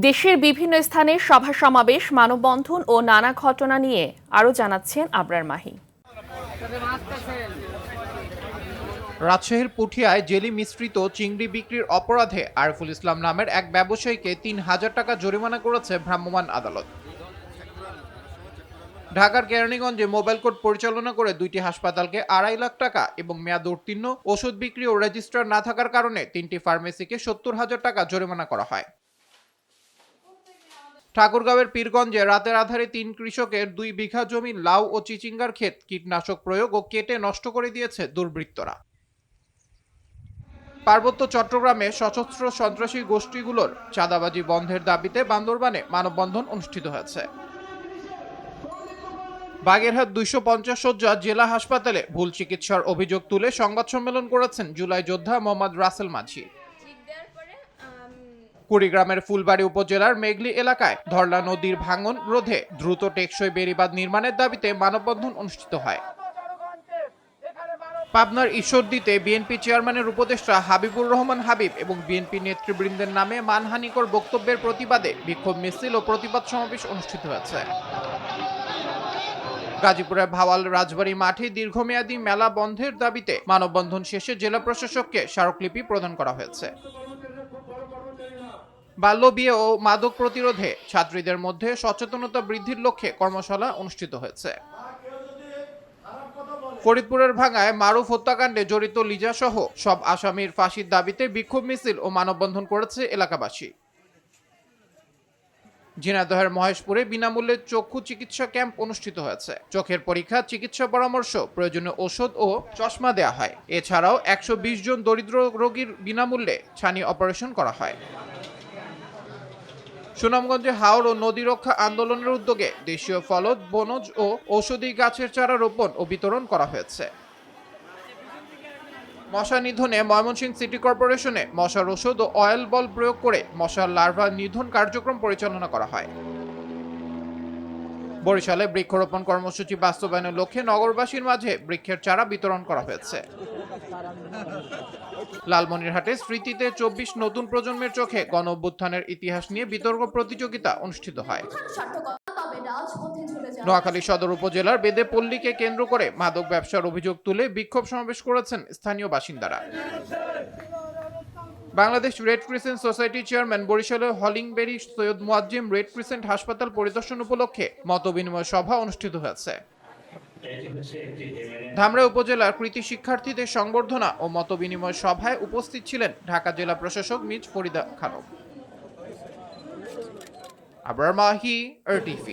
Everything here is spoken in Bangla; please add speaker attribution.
Speaker 1: দেশের বিভিন্ন স্থানে সভা সমাবেশ, মানববন্ধন ও নানা ঘটনা নিয়ে আরও জানাচ্ছেন আবরার মাহি।
Speaker 2: রাজশাহীর পুঠিয়ায় জেলি মিশ্রিত চিংড়ি বিক্রির অপরাধে আরফুল ইসলাম নামের এক ব্যবসায়ীকে ৩,০০০ টাকা জরিমানা করেছে ভ্রাম্যমাণ আদালত। ঢাকার কেরানীগঞ্জে মোবাইল কোর্ট পরিচালনা করে দুইটি হাসপাতালকে ২.৫ লাখ টাকা এবং মেয়াদ উত্তীর্ণ ওষুধ বিক্রি ও রেজিস্ট্রার না থাকার কারণে ৩টি ফার্মেসিকে ৭০,০০০ টাকা জরিমানা করা হয়। ঠাকুরগাঁওয়ের পীরগঞ্জে রাতের আধারে ৩ কৃষকের ২ বিঘা জমি লাউ ও চিচিঙ্গার ক্ষেত কীটনাশক প্রয়োগ ও কেটে নষ্ট করে দিয়েছে দুর্বৃত্তরা। পার্বত্য চট্টগ্রামে সশস্ত্র সন্ত্রাসী গোষ্ঠীগুলোর চাঁদাবাজি বন্ধের দাবিতে বান্দরবানে মানববন্ধন অনুষ্ঠিত হয়েছে। বাগেরহাট ২৫০ শয্যা জেলা হাসপাতালে ভুল চিকিৎসার অভিযোগ তুলে সংবাদ সম্মেলন করেছেন জুলাই যোদ্ধা মোহাম্মদ রাসেল মাঝি। কুড়িগ্রামের ফুলবাড়ী উপজেলার মেঘলি এলাকায় ধরলা নদীর ভাঙন রোধে দ্রুত টেকসই বেড়িবাঁধ নির্মাণের দাবিতে মানববন্ধন অনুষ্ঠিত হয়। পাবনার ঈশ্বরদীতে বিএনপি চেয়ারম্যানের উপদেষ্টা হাবিবুর রহমান হাবিব এবং বিএনপি নেতৃবৃন্দের নামে মানহানিকর বক্তব্যের প্রতিবাদে বিক্ষোভ মিছিল ও প্রতিবাদ সমাবেশ অনুষ্ঠিত হয়েছে। গাজীপুরের ভাওয়াল রাজবাড়ী মাঠে দীর্ঘমেয়াদী মেলা বন্ধের দাবিতে মানববন্ধন শেষে জেলা প্রশাসককে স্মারকলিপি প্রদান করা হয়েছে। বাল্যবিয়ে ও মাদক প্রতিরোধে ছাত্রীদের মধ্যে সচেতনতা বৃদ্ধির লক্ষ্যে কর্মশালা অনুষ্ঠিত হয়েছে। ফরিদপুরের ভাঙ্গায় মারুফ হত্যাকাণ্ডে জড়িত লিজা সহ সব আসামির ফাঁসির দাবিতে বিক্ষোভ মিছিল ও মানববন্ধন করেছে এলাকাবাসী। ঝিনাইদহের মহেশপুরে বিনামূল্যে চক্ষু চিকিৎসা ক্যাম্প অনুষ্ঠিত হয়েছে। চোখের পরীক্ষা, চিকিৎসা পরামর্শ, প্রয়োজনীয় ওষুধ ও চশমা দেওয়া হয়। এছাড়াও ১২০ জন দরিদ্র রোগীর বিনামূল্যে ছানি অপারেশন করা হয়। সুনামগঞ্জে হাওর ও নদী রক্ষা আন্দোলনের উদ্যোগে দেশীয় ফলজ, বনজ ও ঔষধি গাছের চারা রোপণ ও বিতরণ করা হয়েছে। মশা নিধনে ময়মনসিংহ সিটি কর্পোরেশনে মশার ওষুধ ও অয়েল বল প্রয়োগ করে মশার লার্ভা নিধন কার্যক্রম পরিচালনা করা হয়। বরিশালে বৃক্ষরোপণ কর্মসূচি বাস্তবায়নের লক্ষ্যে নগরবাসীর মাঝে বৃক্ষের চারা বিতরণ করা হয়েছে। লালমনিরহাটে স্মৃতিতে ২৪ নতুন প্রজন্মের চোখে গণ অভ্যুত্থানের ইতিহাস নিয়ে বিতর্ক প্রতিযোগিতা অনুষ্ঠিত হয়। নোয়াখালী সদর উপজেলার বেদেপল্লীকে কেন্দ্র করে মাদক ব্যবসার অভিযোগ তুলে বিক্ষোভ সমাবেশ করেছেন স্থানীয় বাসিন্দারা। Bangladesh red crescent society chairman বরিশালের হলিংবেরি সৈয়দ মুয়াজ্জেম রেড ক্রিসেন্ট হাসপাতাল পরিদর্শন উপলক্ষে মতবিনিময় সভা অনুষ্ঠিত হয়েছে। ধামরা উপজেলার কৃতি শিক্ষার্থীদের সংবর্ধনা ও মতবিনিময় সভায় উপস্থিত ছিলেন ঢাকা জেলা প্রশাসক মিজ ফরিদা খানম। আবরার মাহি, RTV।